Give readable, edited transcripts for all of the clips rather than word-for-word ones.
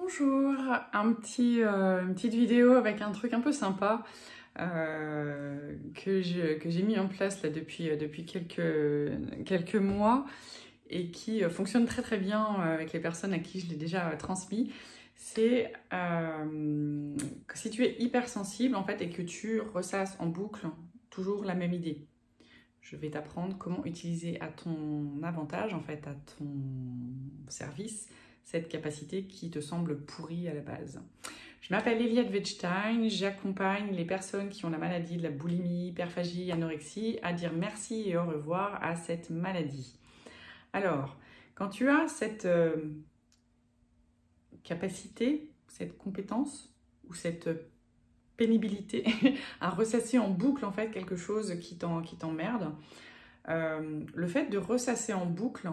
Bonjour, une petite vidéo avec un truc un peu sympa que j'ai mis en place là depuis quelques mois et qui fonctionne très très bien avec les personnes à qui je l'ai déjà transmis. C'est que si tu es hypersensible en fait et que tu ressasses en boucle toujours la même idée, je vais t'apprendre comment utiliser à ton avantage, en fait, à ton service, cette capacité qui te semble pourrie à la base. Je m'appelle Eliade Wettstein, j'accompagne les personnes qui ont la maladie de la boulimie, hyperphagie, anorexie à dire merci et au revoir à cette maladie. Alors, quand tu as cette capacité, cette compétence ou cette pénibilité à ressasser en boucle en fait quelque chose qui t'emmerde, le fait de ressasser en boucle,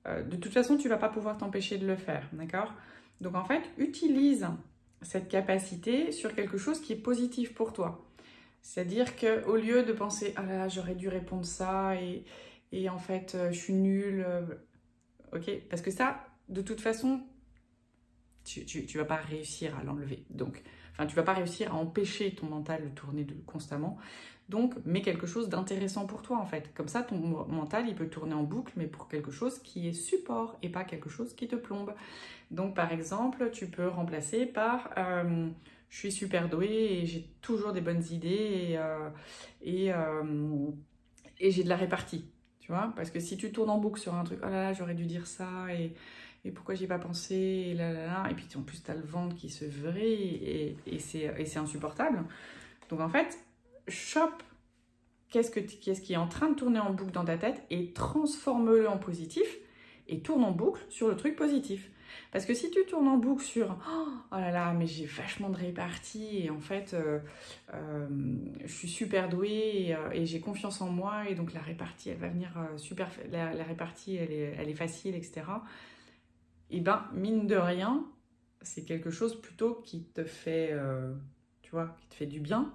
de toute façon tu vas pas pouvoir t'empêcher de le faire, d'accord? Donc en fait, utilise cette capacité sur quelque chose qui est positif pour toi. C'est-à-dire qu'au lieu de penser « Ah là là, j'aurais dû répondre ça et en fait, je suis nulle. » Ok? Parce que ça, de toute façon, tu vas pas réussir à l'enlever. Donc, enfin, tu vas pas réussir à empêcher ton mental de tourner constamment. Donc, mets quelque chose d'intéressant pour toi, en fait. Comme ça, ton mental, il peut tourner en boucle, mais pour quelque chose qui est support et pas quelque chose qui te plombe. Donc, par exemple, tu peux remplacer par je suis super douée et j'ai toujours des bonnes idées et j'ai de la répartie. Tu vois? Parce que si tu tournes en boucle sur un truc, oh là là, j'aurais dû dire ça et pourquoi j'y ai pas pensé, et là là là, et puis en plus tu as le ventre qui se vrille et c'est insupportable. Donc en fait, chope qu'est-ce qui est en train de tourner en boucle dans ta tête et transforme-le en positif et tourne en boucle sur le truc positif. Parce que si tu tournes en boucle sur oh là là, mais j'ai vachement de répartie et en fait je suis super douée et j'ai confiance en moi et donc la répartie elle va venir super, la répartie elle est facile, etc. Et ben mine de rien, c'est quelque chose plutôt qui te fait, tu vois, qui te fait du bien.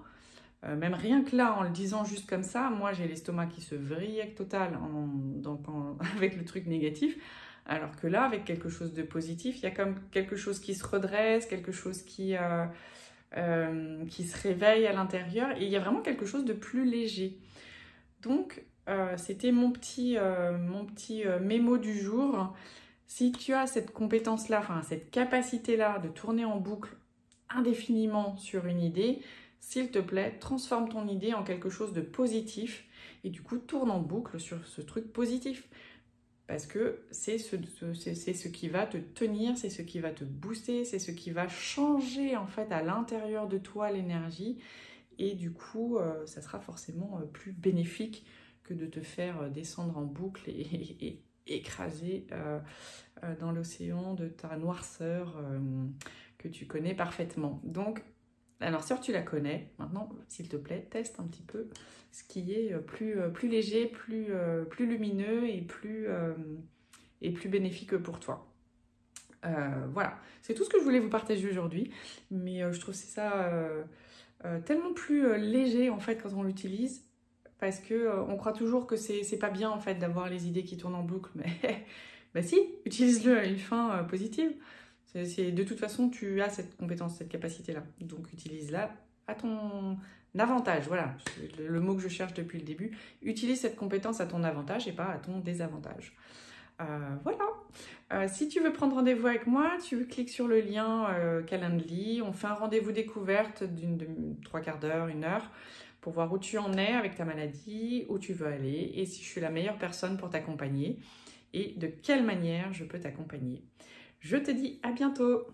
Même rien que là, en le disant juste comme ça, moi j'ai l'estomac qui se vrille total avec le truc négatif. Alors que là, avec quelque chose de positif, il y a comme quelque chose qui se redresse, quelque chose qui se réveille à l'intérieur. Et il y a vraiment quelque chose de plus léger. Donc, c'était mon petit mémo du jour. Si tu as cette compétence-là, enfin cette capacité-là de tourner en boucle indéfiniment sur une idée, s'il te plaît, transforme ton idée en quelque chose de positif et du coup tourne en boucle sur ce truc positif. Parce que c'est ce qui va te tenir, c'est ce qui va te booster, c'est ce qui va changer en fait à l'intérieur de toi l'énergie. Et du coup, ça sera forcément plus bénéfique que de te faire descendre en boucle et écraser dans l'océan de ta noirceur que tu connais parfaitement. Donc, la noirceur, tu la connais. Maintenant, s'il te plaît, teste un petit peu ce qui est plus léger, plus lumineux et plus bénéfique pour toi. Voilà, c'est tout ce que je voulais vous partager aujourd'hui. Mais je trouve ça tellement plus léger en fait quand on l'utilise. Parce que on croit toujours que c'est pas bien en fait d'avoir les idées qui tournent en boucle. Mais bah si, utilise-le à une fin positive. De toute façon, tu as cette compétence, cette capacité-là. Donc, utilise-la à ton avantage. Voilà, le mot que je cherche depuis le début. Utilise cette compétence à ton avantage et pas à ton désavantage. Voilà. Si tu veux prendre rendez-vous avec moi, tu cliques sur le lien Calendly. On fait un rendez-vous découverte de 3/4 d'heure, 1 heure, pour voir où tu en es avec ta maladie, où tu veux aller et si je suis la meilleure personne pour t'accompagner et de quelle manière je peux t'accompagner. Je te dis à bientôt!